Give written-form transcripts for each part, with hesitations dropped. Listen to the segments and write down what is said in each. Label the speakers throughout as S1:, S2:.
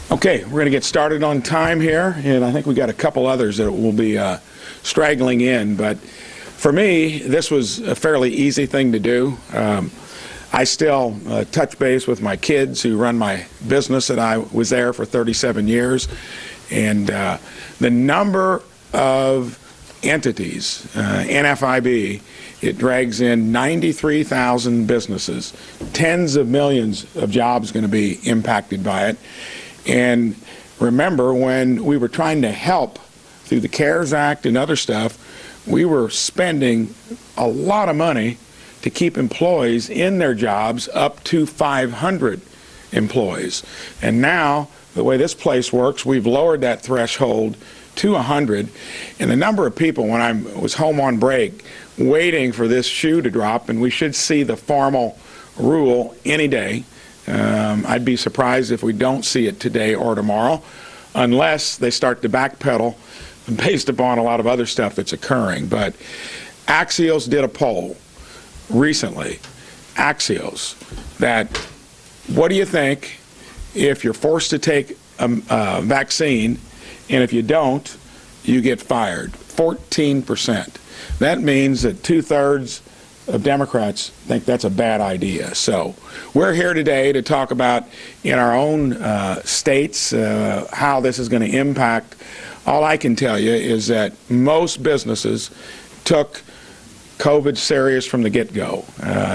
S1: Okay, we're going to get started on time here, and I think we got a couple others that will be straggling in, but for me, this was a fairly easy thing to do. I still touch base with my kids who run my business that I was there for 37 years, and the number of entities, NFIB, it drags in 93,000 businesses, tens of millions of jobs going to be impacted by it. And remember, when we were trying to help through the CARES Act and other stuff, we were spending a lot of money to keep employees in their jobs up to 500 employees. And now, the way this place works, we've lowered that threshold to 100. And the number of people, when I was home on break, waiting for this shoe to drop, and we should see the formal rule any day. I'd be surprised if we don't see it today or tomorrow, unless they start to backpedal based upon a lot of other stuff that's occurring. But Axios did a poll recently, Axios, that what do you think if you're forced to take a vaccine, and if you don't, you get fired? 14%. That means that 2/3 of Democrats think that's a bad idea. So we're here today to talk about in our own states how this is going to impact. All I can tell you is that most businesses took COVID serious from the get-go.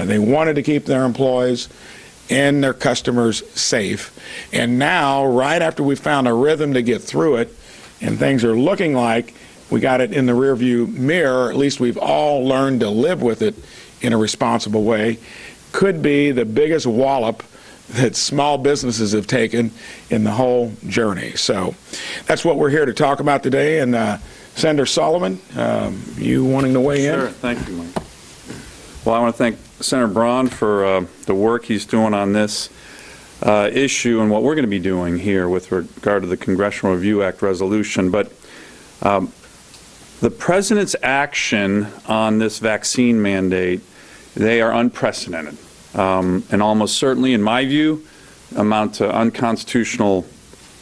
S1: They wanted to keep their employees and their customers safe. And now, right after we found a rhythm to get through it, and things are looking like we got it in the rearview mirror, at least we've all learned to live with it in a responsible way, could be the biggest wallop that small businesses have taken in the whole journey. So that's what we're here to talk about today. And Senator Sullivan, you wanting to weigh in?
S2: Sure, thank you, Mike. Well, I want to thank Senator Braun for the work he's doing on this issue and what we're going to be doing here with regard to the Congressional Review Act resolution. But the President's action on this vaccine mandate, they are unprecedented, and almost certainly, in my view, amount to unconstitutional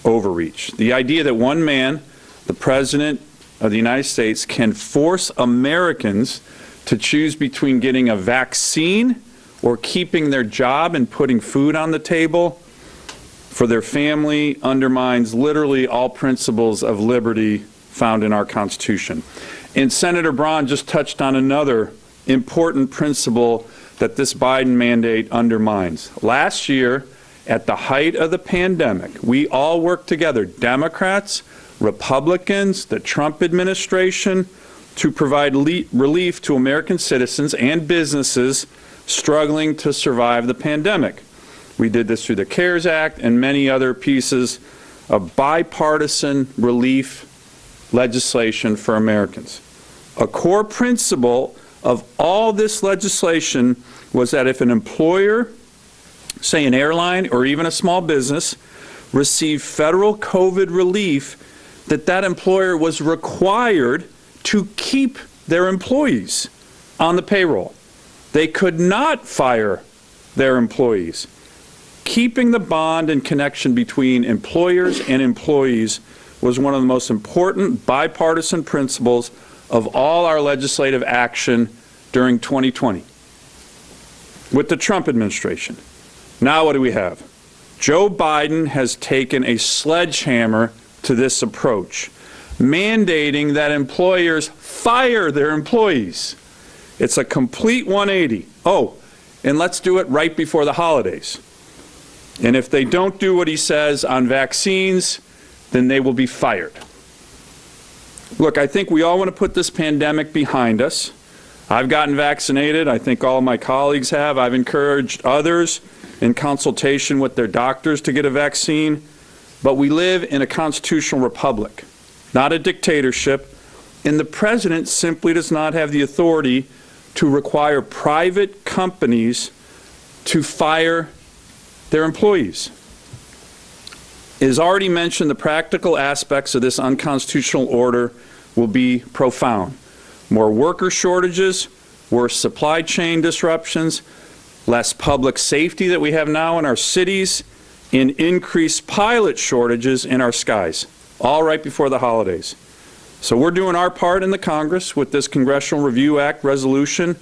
S2: overreach. The idea that one man, the President of the United States, can force Americans to choose between getting a vaccine or keeping their job and putting food on the table for their family undermines literally all principles of liberty found in our Constitution. And Senator Braun just touched on another important principle that this Biden mandate undermines. Last year, at the height of the pandemic, we all worked together, Democrats, Republicans, the Trump administration, to provide relief to American citizens and businesses struggling to survive the pandemic. We did this through the CARES Act and many other pieces of bipartisan relief legislation for Americans. A core principle of all this legislation was that if an employer, say an airline or even a small business, received federal COVID relief, that employer was required to keep their employees on the payroll. They could not fire their employees. Keeping the bond and connection between employers and employees was one of the most important bipartisan principles of all our legislative action during 2020 with the Trump administration. Now what do we have? Joe Biden has taken a sledgehammer to this approach, mandating that employers fire their employees. It's a complete 180. Oh, and let's do it right before the holidays. And if they don't do what he says on vaccines, then they will be fired. Look, I think we all want to put this pandemic behind us. I've gotten vaccinated. I think all of my colleagues have. I've encouraged others in consultation with their doctors to get a vaccine. But we live in a constitutional republic, not a dictatorship, and the president simply does not have the authority to require private companies to fire their employees. It is already mentioned the practical aspects of this unconstitutional order will be profound. More worker shortages, worse supply chain disruptions, less public safety that we have now in our cities, in increased pilot shortages in our skies, all right before the holidays. So we're doing our part in the Congress with this Congressional Review Act resolution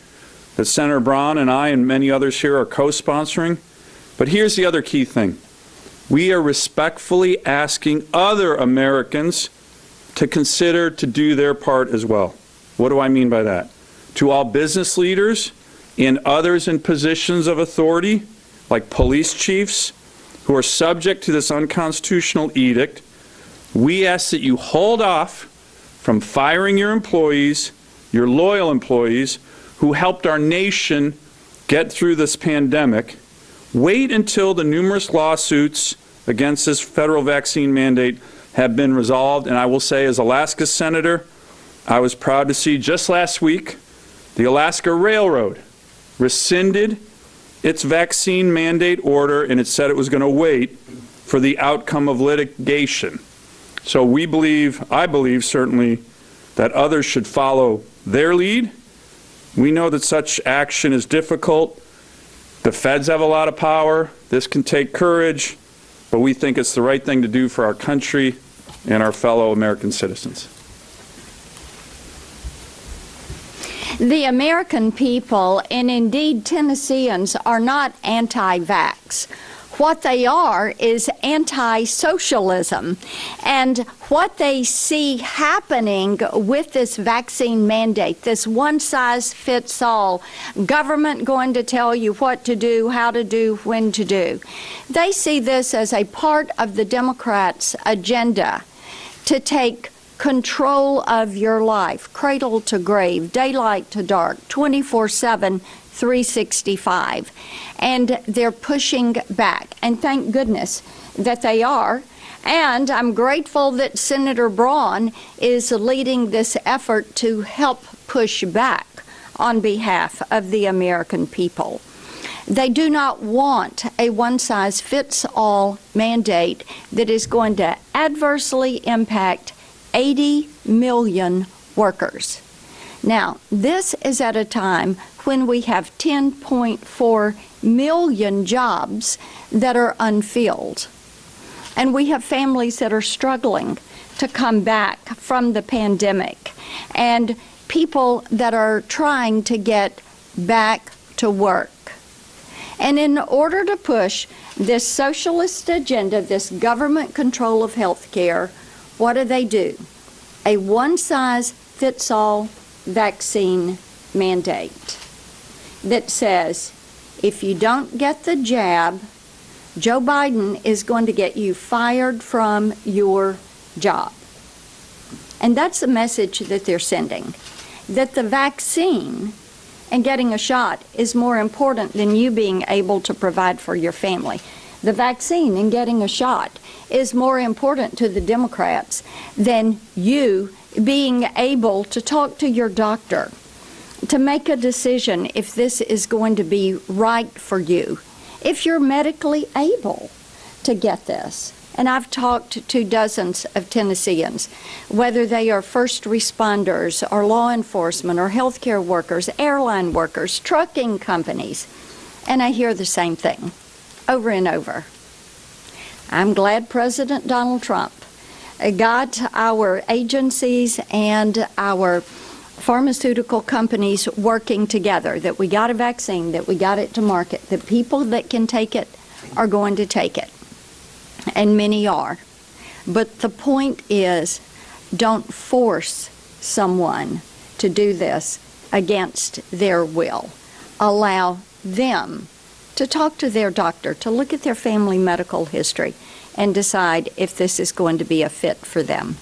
S2: that Senator Braun and I and many others here are co-sponsoring. But here's the other key thing. We are respectfully asking other Americans to consider to do their part as well. What do I mean by that? To all business leaders and others in positions of authority, like police chiefs, who are subject to this unconstitutional edict, we ask that you hold off from firing your employees, your loyal employees, who helped our nation get through this pandemic. Wait until the numerous lawsuits against this federal vaccine mandate have been resolved. And I will say, as Alaska Senator, I was proud to see just last week the Alaska Railroad rescinded its vaccine mandate order, and it said it was going to wait for the outcome of litigation. So I believe certainly, that others should follow their lead. We know that such action is difficult. The feds have a lot of power. This can take courage, but we think it's the right thing to do for our country and our fellow American citizens.
S3: The American people, and indeed Tennesseans, are not anti-vax. What they are is anti-socialism. And what they see happening with this vaccine mandate, this one-size-fits-all, government going to tell you what to do, how to do, when to do, they see this as a part of the Democrats' agenda to take control of your life, cradle to grave, daylight to dark, 24/7, 365. And they're pushing back. And thank goodness that they are. And I'm grateful that Senator Braun is leading this effort to help push back on behalf of the American people. They do not want a one-size-fits-all mandate that is going to adversely impact 80 million workers. Now, this is at a time when we have 10.4 million jobs that are unfilled. And we have families that are struggling to come back from the pandemic, and people that are trying to get back to work. And in order to push this socialist agenda, this government control of health care, what do? A one-size-fits-all vaccine mandate that says if you don't get the jab, Joe Biden is going to get you fired from your job. And that's the message that they're sending, that the vaccine and getting a shot is more important than you being able to provide for your family. The vaccine and getting a shot is more important to the Democrats than you being able to talk to your doctor to make a decision if this is going to be right for you, if you're medically able to get this. And I've talked to dozens of Tennesseans, whether they are first responders or law enforcement or healthcare workers, airline workers, trucking companies, and I hear the same thing over and over. I'm glad President Donald Trump got our agencies and our pharmaceutical companies working together, that we got a vaccine, that we got it to market, that people that can take it are going to take it. And many are. But the point is, don't force someone to do this against their will. Allow them to talk to their doctor, to look at their family medical history, and decide if this is going to be a fit for them.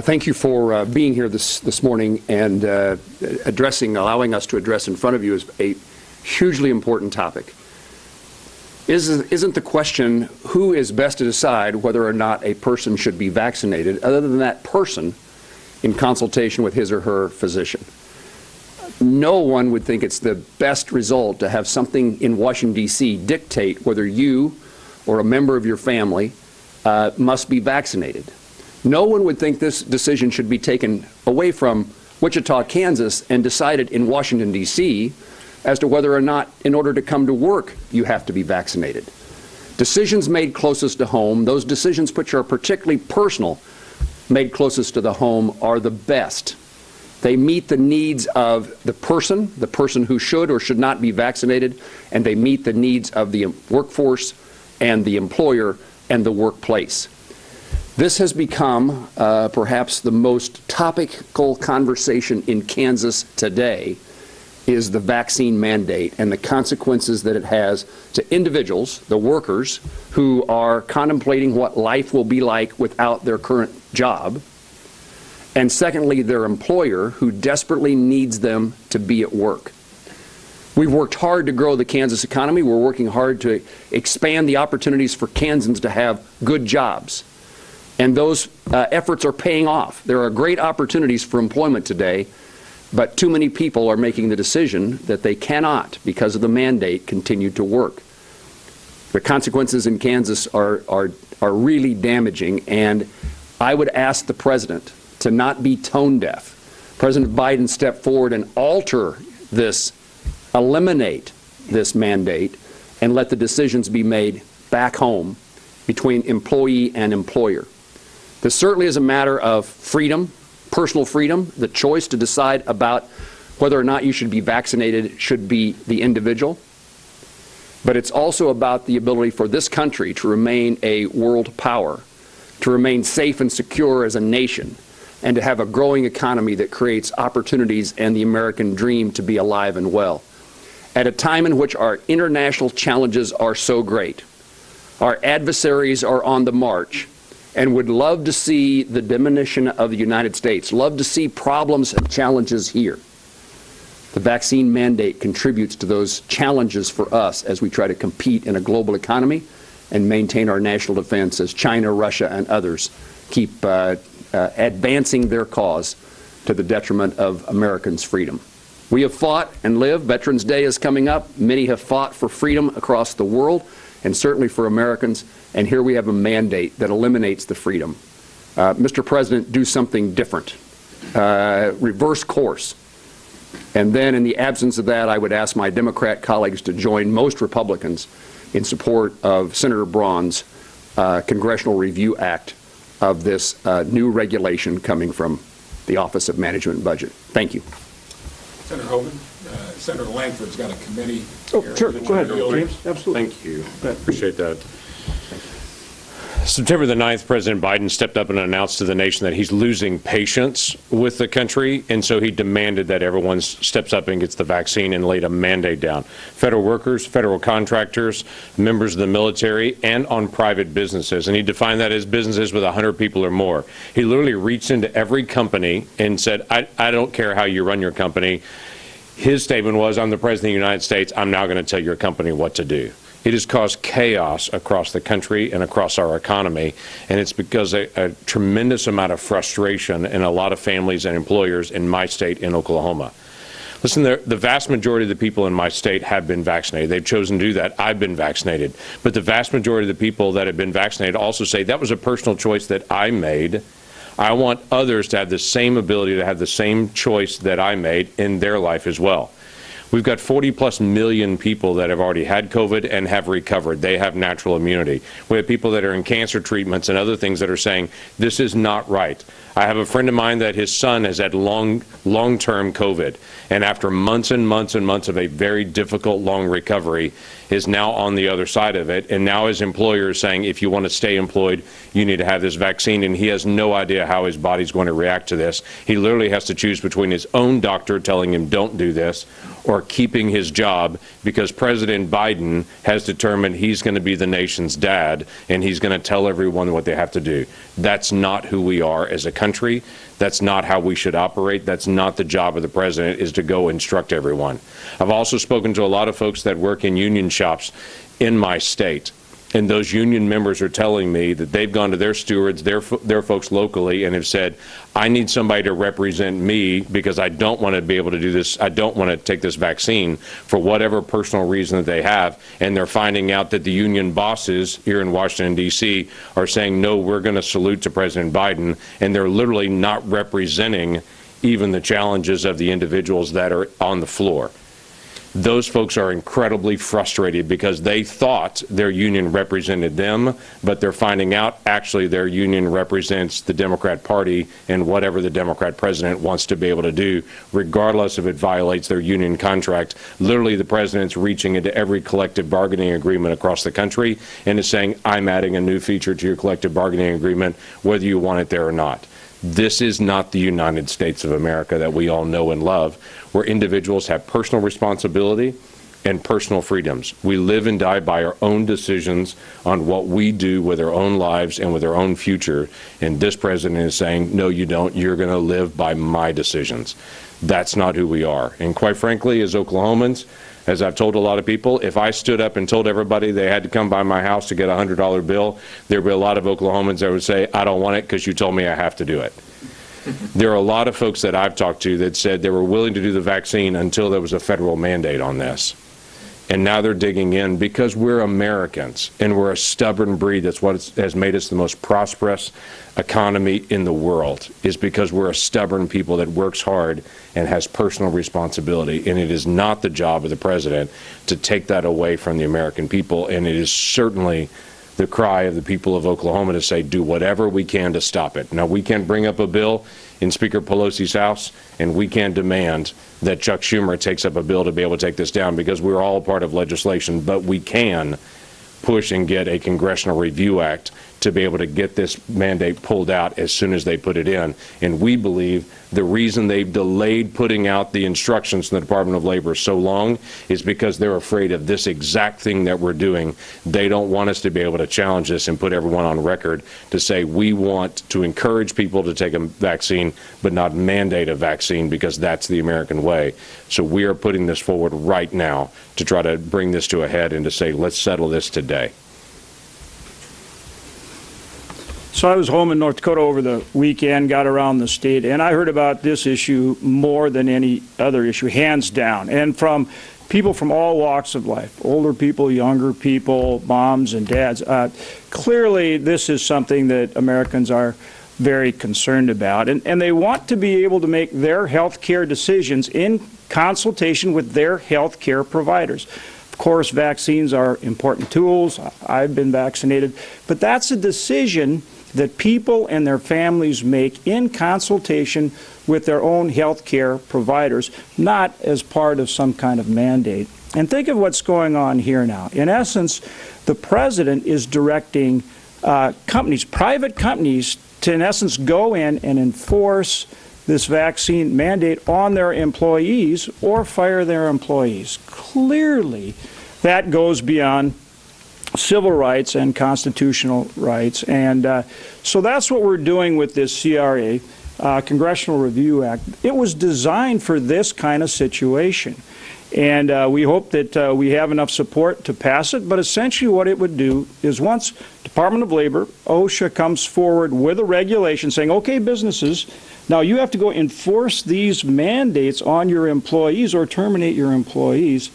S4: Thank you for being here this morning and allowing us to address in front of you is a hugely important topic. Isn't the question who is best to decide whether or not a person should be vaccinated, other than that person in consultation with his or her physician? No one would think it's the best result to have something in Washington, D.C. dictate whether you or a member of your family must be vaccinated. No one would think this decision should be taken away from Wichita, Kansas, and decided in Washington, D.C., as to whether or not, in order to come to work, you have to be vaccinated. Decisions made closest to home, those decisions which are particularly personal, made closest to the home, are the best. They meet the needs of the person who should or should not be vaccinated, and they meet the needs of the workforce and the employer and the workplace. This has become perhaps the most topical conversation in Kansas today, is the vaccine mandate and the consequences that it has to individuals, the workers, who are contemplating what life will be like without their current job, and secondly, their employer, who desperately needs them to be at work. We've worked hard to grow the Kansas economy. We're working hard to expand the opportunities for Kansans to have good jobs. And those efforts are paying off. There are great opportunities for employment today, but too many people are making the decision that they cannot, because of the mandate, continue to work. The consequences in Kansas are really damaging, and I would ask the President to not be tone deaf. President Biden step forward and alter this, eliminate this mandate, and let the decisions be made back home between employee and employer. This certainly is a matter of freedom, personal freedom. The choice to decide about whether or not you should be vaccinated should be the individual. But it's also about the ability for this country to remain a world power, to remain safe and secure as a nation, and to have a growing economy that creates opportunities and the American dream to be alive and well. At a time in which our international challenges are so great, our adversaries are on the march, and would love to see the diminution of the United States, love to see problems and challenges here. The vaccine mandate contributes to those challenges for us as we try to compete in a global economy and maintain our national defense as China, Russia, and others keep advancing their cause to the detriment of Americans' freedom. We have fought and lived. Veterans Day is coming up. Many have fought for freedom across the world, and certainly for Americans. And here we have a mandate that eliminates the freedom. Mr. President, do something different. Reverse course. And then, in the absence of that, I would ask my Democrat colleagues to join most Republicans in support of Senator Braun's Congressional Review Act of this new regulation coming from the Office of Management and Budget. Thank you.
S1: Senator Hogan, Senator Langford's got a committee.
S4: Oh,
S1: here.
S4: sure. Go ahead, James. Absolutely.
S5: Thank you. Appreciate that. September the 9th, President Biden stepped up and announced to the nation that he's losing patience with the country, and so he demanded that everyone steps up and gets the vaccine and laid a mandate down. Federal workers, federal contractors, members of the military, and on private businesses. And he defined that as businesses with 100 people or more. He literally reached into every company and said, I don't care how you run your company. His statement was, I'm the President of the United States. I'm now going to tell your company what to do. It has caused chaos across the country and across our economy, and it's because a tremendous amount of frustration in a lot of families and employers in my state, in Oklahoma. Listen, the vast majority of the people in my state have been vaccinated. They've chosen to do that. I've been vaccinated. But the vast majority of the people that have been vaccinated also say that was a personal choice that I made. I want others to have the same ability to have the same choice that I made in their life as well. We've got 40+ million people that have already had COVID and have recovered. They have natural immunity. We have people that are in cancer treatments and other things that are saying, this is not right. I have a friend of mine that his son has had long-term COVID, and after months and months and months of a very difficult, long recovery, is now on the other side of it, and now his employer is saying, if you want to stay employed, you need to have this vaccine, and he has no idea how his body's going to react to this. He literally has to choose between his own doctor telling him don't do this, or keeping his job, because President Biden has determined he's going to be the nation's dad, and he's going to tell everyone what they have to do. That's not who we are as a country. That's not how we should operate. That's not the job of the president, is to go instruct everyone. I've also spoken to a lot of folks that work in union shops in my state. And those union members are telling me that they've gone to their stewards, their folks locally, and have said, I need somebody to represent me because I don't want to be able to do this. I don't want to take this vaccine for whatever personal reason that they have. And they're finding out that the union bosses here in Washington, D.C. are saying, no, we're going to salute to President Biden. And they're literally not representing even the challenges of the individuals that are on the floor. Those folks are incredibly frustrated because they thought their union represented them, but they're finding out actually their union represents the Democrat Party and whatever the Democrat president wants to be able to do, regardless if it violates their union contract. Literally, the president's reaching into every collective bargaining agreement across the country and is saying, I'm adding a new feature to your collective bargaining agreement, whether you want it there or not. This is not the United States of America that we all know and love, where individuals have personal responsibility and personal freedoms. We live and die by our own decisions on what we do with our own lives and with our own future. And this president is saying, no, you don't. You're going to live by my decisions. That's not who we are. And quite frankly, as Oklahomans, as I've told a lot of people, if I stood up and told everybody they had to come by my house to get a $100 bill, there'd be a lot of Oklahomans that would say, I don't want it because you told me I have to do it. There are a lot of folks that I've talked to that said they were willing to do the vaccine until there was a federal mandate on this. And now they're digging in because we're Americans and we're a stubborn breed. That's what has made us the most prosperous economy in the world, is because we're a stubborn people that works hard and has personal responsibility. And it is not the job of the president to take that away from the American people. And it is certainly the cry of the people of Oklahoma to say, do whatever we can to stop it. Now, we can't bring up a bill in Speaker Pelosi's House, and we can't demand that Chuck Schumer takes up a bill to be able to take this down, because we're all part of legislation, but we can push and get a Congressional Review Act to be able to get this mandate pulled out as soon as they put it in. And we believe the reason they've delayed putting out the instructions from the Department of Labor so long is because they're afraid of this exact thing that we're doing. They don't want us to be able to challenge this and put everyone on record to say we want to encourage people to take a vaccine but not mandate a vaccine, because that's the American way. So we are putting this forward right now to try to bring this to a head and to say, let's settle this today.
S6: So I was home in North Dakota over the weekend, got around the state, and I heard about this issue more than any other issue, hands down, and from people from all walks of life, older people, younger people, moms and dads. Clearly, this is something that Americans are very concerned about, and they want to be able to make their health care decisions in consultation with their health care providers. Of course, vaccines are important tools. I've been vaccinated, but that's a decision that people and their families make in consultation with their own health care providers, not as part of some kind of mandate. And think of what's going on here now. In essence, the president is directing companies, private companies, to in essence go in and enforce this vaccine mandate on their employees or fire their employees. Clearly, that goes beyond civil rights and constitutional rights. And so that's what we're doing with this CRA, Congressional Review Act. It was designed for this kind of situation. And we hope that we have enough support to pass it. But essentially what it would do is, once Department of Labor, OSHA, comes forward with a regulation saying, okay, businesses, now you have to go enforce these mandates on your employees or terminate your employees.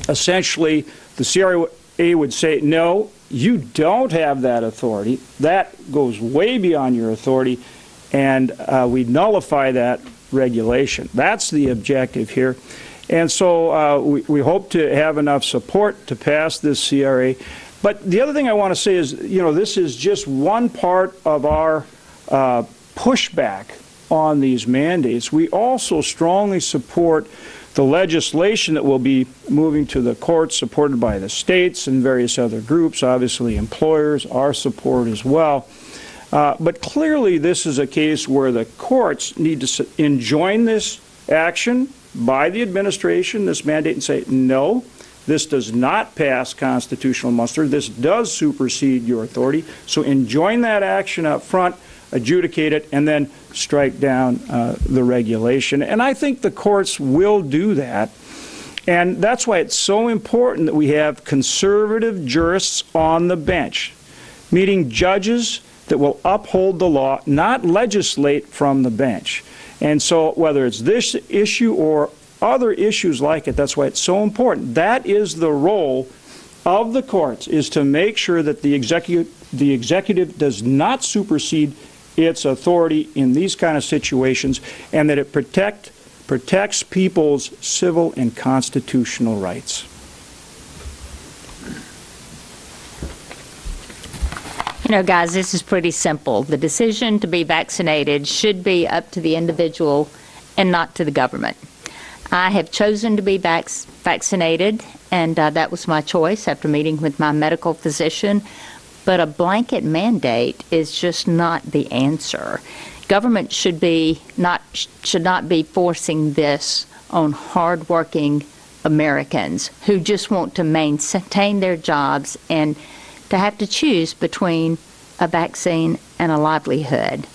S6: Essentially, the CRA would say, no, you don't have that authority. That goes way beyond your authority, and we nullify that regulation. That's the objective here. And so we hope to have enough support to pass this CRA. But the other thing I want to say is, you know, this is just one part of our pushback on these mandates. We also strongly support the legislation that will be moving to the courts, supported by the states and various other groups, obviously employers, our support as well. But clearly this is a case where the courts need to enjoin this action by the administration, this mandate, and say, no, this does not pass constitutional muster. This does supersede your authority. So enjoin that action up front, adjudicate it, and then strike down the regulation. And I think the courts will do that. And that's why it's so important that we have conservative jurists on the bench, meaning judges that will uphold the law, not legislate from the bench. And so whether it's this issue or other issues like it, that's why it's so important. That is the role of the courts, is to make sure that the executive does not supersede its authority in these kind of situations, and that it protect protects people's civil and constitutional rights.
S7: You know, guys, this is pretty simple. The decision to be vaccinated should be up to the individual and not to the government. I have chosen to be vaccinated, and that was my choice after meeting with my medical physician. But a blanket mandate is just not the answer. Government should not be forcing this on hardworking Americans who just want to maintain their jobs and to have to choose between a vaccine and a livelihood.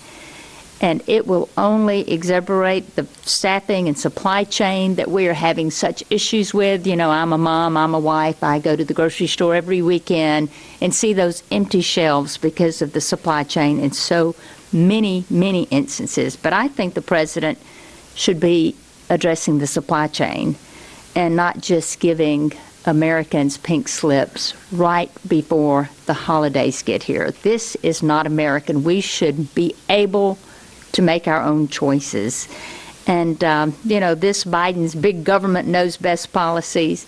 S7: And it will only exacerbate the staffing and supply chain that we are having such issues with. You know, I'm a mom, I'm a wife, I go to the grocery store every weekend and see those empty shelves because of the supply chain in so many, many instances. But I think the president should be addressing the supply chain and not just giving Americans pink slips right before the holidays get here. This is not American. We should be able to make our own choices. And, you know, this Biden's big government knows best policies,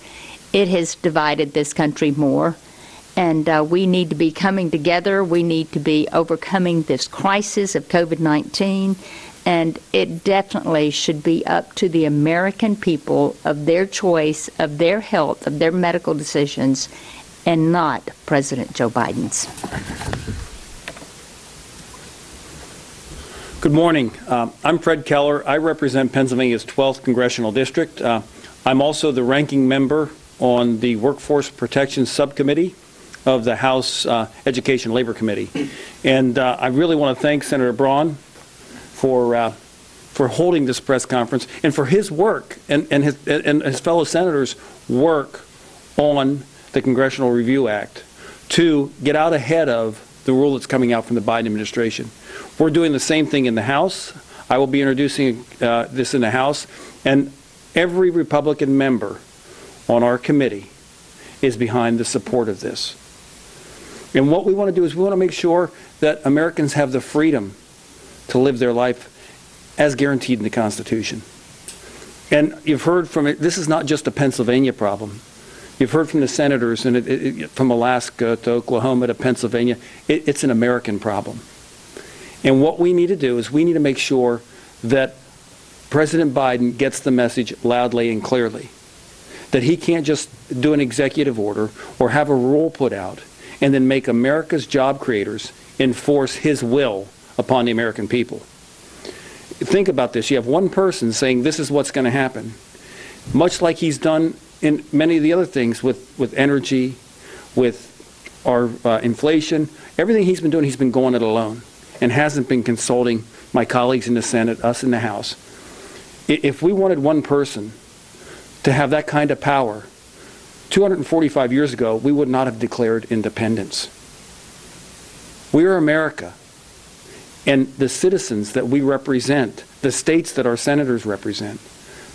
S7: it has divided this country more. And we need to be coming together. We need to be overcoming this crisis of COVID-19. And it definitely should be up to the American people of their choice, of their health, of their medical decisions, and not President Joe Biden's.
S8: Good morning. I'm Fred Keller. I represent Pennsylvania's 12th Congressional District. I'm also the ranking member on the Workforce Protection Subcommittee of the House Education and Labor Committee. And I really want to thank Senator Braun for holding this press conference and for his work and his fellow senators' work on the Congressional Review Act to get out ahead of the rule that's coming out from the Biden administration. We're doing the same thing in the House. I will be introducing this in the House, and every Republican member on our committee is behind the support of this. And what we want to do is we want to make sure that Americans have the freedom to live their life as guaranteed in the Constitution. And you've heard from it, this is not just a Pennsylvania problem. You've heard from the senators and from Alaska to Oklahoma to Pennsylvania, it's an American problem. And what we need to do is we need to make sure that President Biden gets the message loudly and clearly, that he can't just do an executive order or have a rule put out and then make America's job creators enforce his will upon the American people. Think about this. You have one person saying this is what's going to happen, much like he's done in many of the other things with energy, with our inflation. Everything he's been doing, he's been going it alone and hasn't been consulting my colleagues in the Senate, us in the House. If we wanted one person to have that kind of power, 245 years ago, we would not have declared independence. We are America. And the citizens that we represent, the states that our senators represent,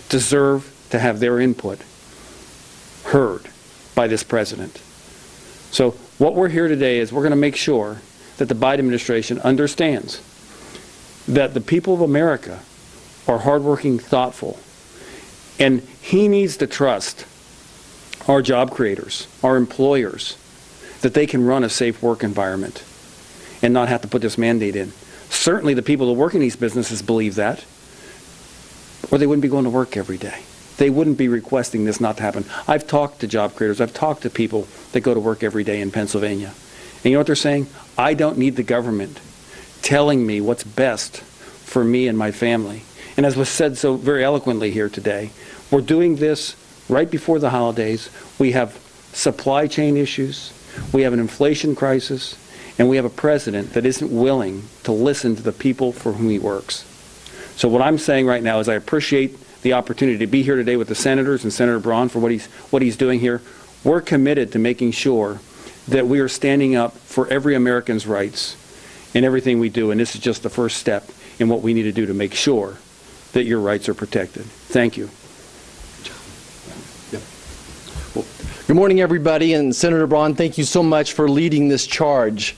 S8: deserve to have their input heard by this president. So what we're here today is we're going to make sure that the Biden administration understands that the people of America are hardworking, thoughtful, and he needs to trust our job creators, our employers, that they can run a safe work environment and not have to put this mandate in. Certainly the people who work in these businesses believe that, or they wouldn't be going to work every day. They wouldn't be requesting this not to happen. I've talked to job creators. I've talked to people that go to work every day in Pennsylvania. And you know what they're saying? I don't need the government telling me what's best for me and my family. And as was said so very eloquently here today, we're doing this right before the holidays. We have supply chain issues. We have an inflation crisis. And we have a president that isn't willing to listen to the people for whom he works. So what I'm saying right now is I appreciate the opportunity to be here today with the senators and Senator Braun for what he's doing here. We're committed to making sure that we are standing up for every American's rights in everything we do. And this is just the first step in what we need to do to make sure that your rights are protected. Thank you.
S9: Good morning, everybody, and Senator Braun, thank you so much for leading this charge.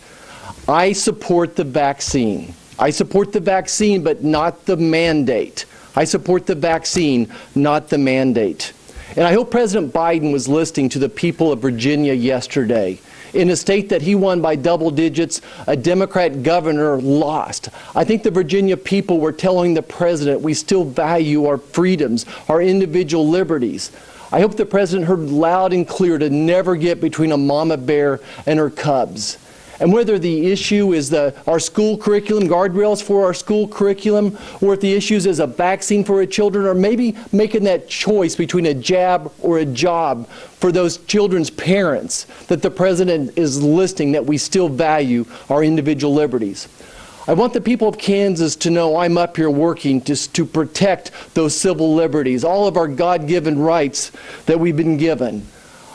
S9: I support the vaccine. I support the vaccine, but not the mandate. I support the vaccine, not the mandate. And I hope President Biden was listening to the people of Virginia yesterday. In a state that he won by double digits, a Democrat governor lost. I think the Virginia people were telling the president we still value our freedoms, our individual liberties. I hope the president heard loud and clear to never get between a mama bear and her cubs. And whether the issue is our school curriculum, guardrails for our school curriculum, or if the issue is a vaccine for our children, or maybe making that choice between a jab or a job for those children's parents, that the president is listing that we still value our individual liberties. I want the people of Kansas to know I'm up here working to protect those civil liberties, all of our God-given rights that we've been given.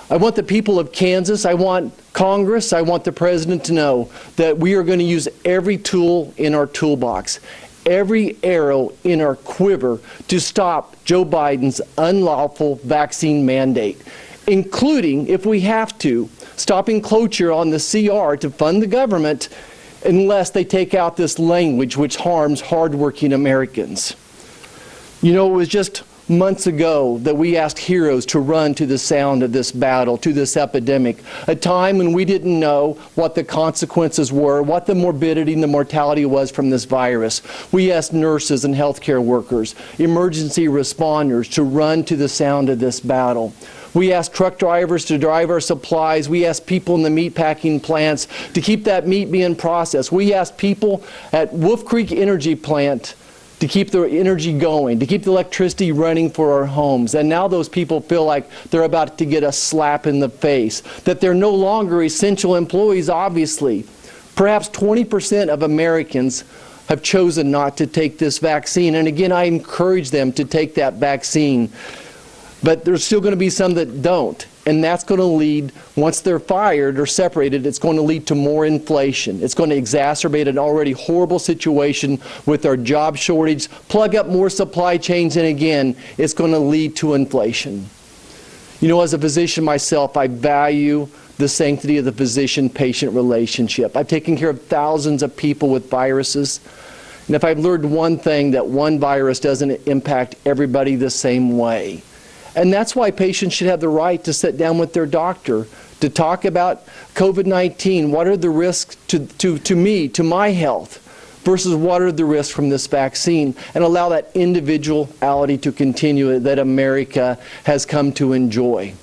S9: I want the people of Kansas, I want Congress, I want the President to know that we are going to use every tool in our toolbox, every arrow in our quiver to stop Joe Biden's unlawful vaccine mandate, including, if we have to, stopping cloture on the CR to fund the government unless they take out this language which harms hardworking Americans. You know, it was just months ago that we asked heroes to run to the sound of this battle, to this epidemic, a time when we didn't know what the consequences were, what the morbidity and the mortality was from this virus. We asked nurses and healthcare workers, emergency responders to run to the sound of this battle. We asked truck drivers to drive our supplies. We asked people in the meat packing plants to keep that meat being processed. We asked people at Wolf Creek Energy Plant to keep the energy going, to keep the electricity running for our homes. And now those people feel like they're about to get a slap in the face, that they're no longer essential employees, obviously. Perhaps 20% of Americans have chosen not to take this vaccine. And again, I encourage them to take that vaccine. But there's still going to be some that don't. And that's going to lead, once they're fired or separated, it's going to lead to more inflation. It's going to exacerbate an already horrible situation with our job shortage, plug up more supply chains, and again, it's going to lead to inflation. You know, as a physician myself, I value the sanctity of the physician-patient relationship. I've taken care of thousands of people with viruses. And if I've learned one thing, that one virus doesn't impact everybody the same way. And that's why patients should have the right to sit down with their doctor to talk about COVID-19. What are the risks to me, to my health, versus what are the risks from this vaccine, and allow that individuality to continue that America has come to enjoy.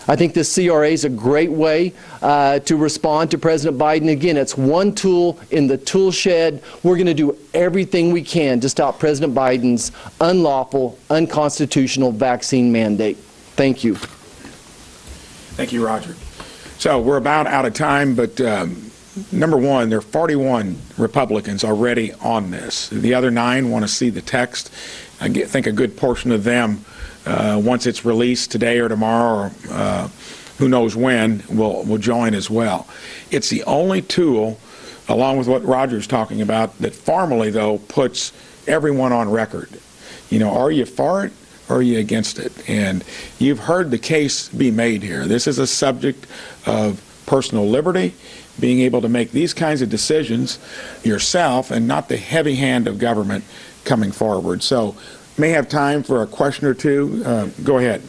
S9: I think this CRA is a great way to respond to President Biden. Again, it's one tool in the tool shed. We're going to do everything we can to stop President Biden's unlawful, unconstitutional vaccine mandate. Thank you.
S1: Thank you, Roger. So we're about out of time, but number one, there are 41 Republicans already on this. The other 9 want to see the text. I think a good portion of them, once it's released today or tomorrow, or who knows when, will join as well. It's the only tool, along with what Roger's talking about, that formally, though, puts everyone on record. You know, are you for it or are you against it? And you've heard the case be made here. This is a subject of personal liberty, being able to make these kinds of decisions yourself and not the heavy hand of government coming forward. So may have time for a question or two. Go ahead.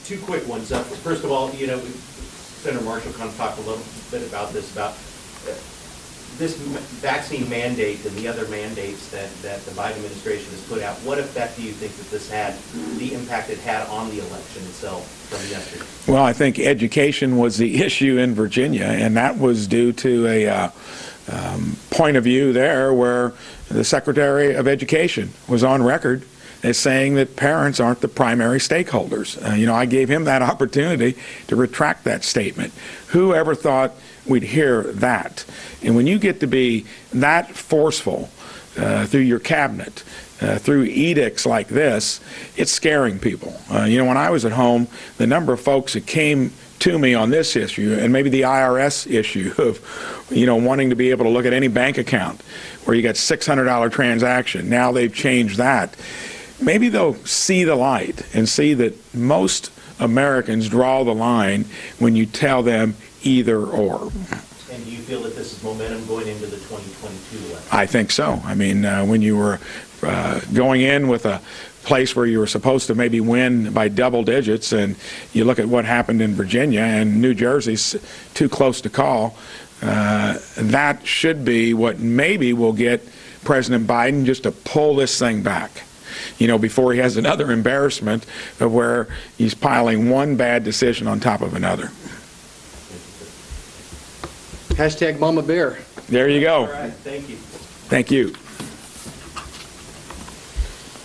S10: 2 quick ones. First of all, you know, Senator Marshall kind of talked a little bit about this vaccine mandate and the other mandates that the Biden administration has put out. What effect do you think that this had, the impact it had on the election itself from yesterday?
S1: Well, I think education was the issue in Virginia, and that was due to a point of view there where the Secretary of Education was on record as saying that parents aren't the primary stakeholders. You know, I gave him that opportunity to retract that statement. Who ever thought we'd hear that? And when you get to be that forceful through your cabinet, through edicts like this, it's scaring people. You know, when I was at home, the number of folks that came to me on this issue, and maybe the IRS issue of, you know, wanting to be able to look at any bank account where you got $600 transaction. Now they've changed that. Maybe they'll see the light and see that most Americans draw the line when you tell them either or.
S10: And do you feel that this is momentum going into the 2022 election?
S1: I think so. I mean, when you were going in with a place where you were supposed to maybe win by double digits, and you look at what happened in Virginia, and New Jersey's too close to call. That should be what maybe will get President Biden just to pull this thing back, before he has another embarrassment of where he's piling one bad decision on top of another.
S9: Hashtag Mama Bear.
S1: There you go.
S10: All right, thank you.
S1: Thank you.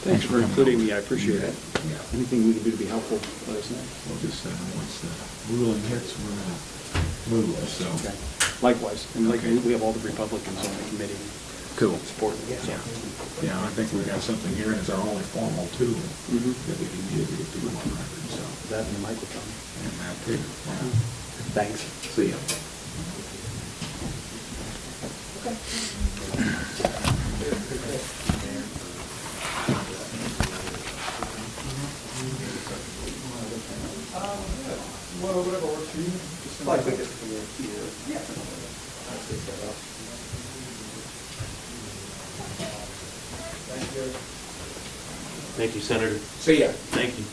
S8: Thanks for including me, I appreciate it. Anything we can do to be helpful, let us know.
S1: We'll just, once the ruling hits, we're going to move, so.
S8: Okay. Likewise, and we have all the Republicans on the committee.
S1: Cool.
S8: Supporting it, so.
S1: Yeah, I think we've got something here, and it's our only formal tool that we can use to get people on record, so.
S8: That and the microphone.
S1: And that too.
S8: Thanks.
S1: See ya.
S10: Thank you, Senator.
S1: See ya.
S10: Thank you.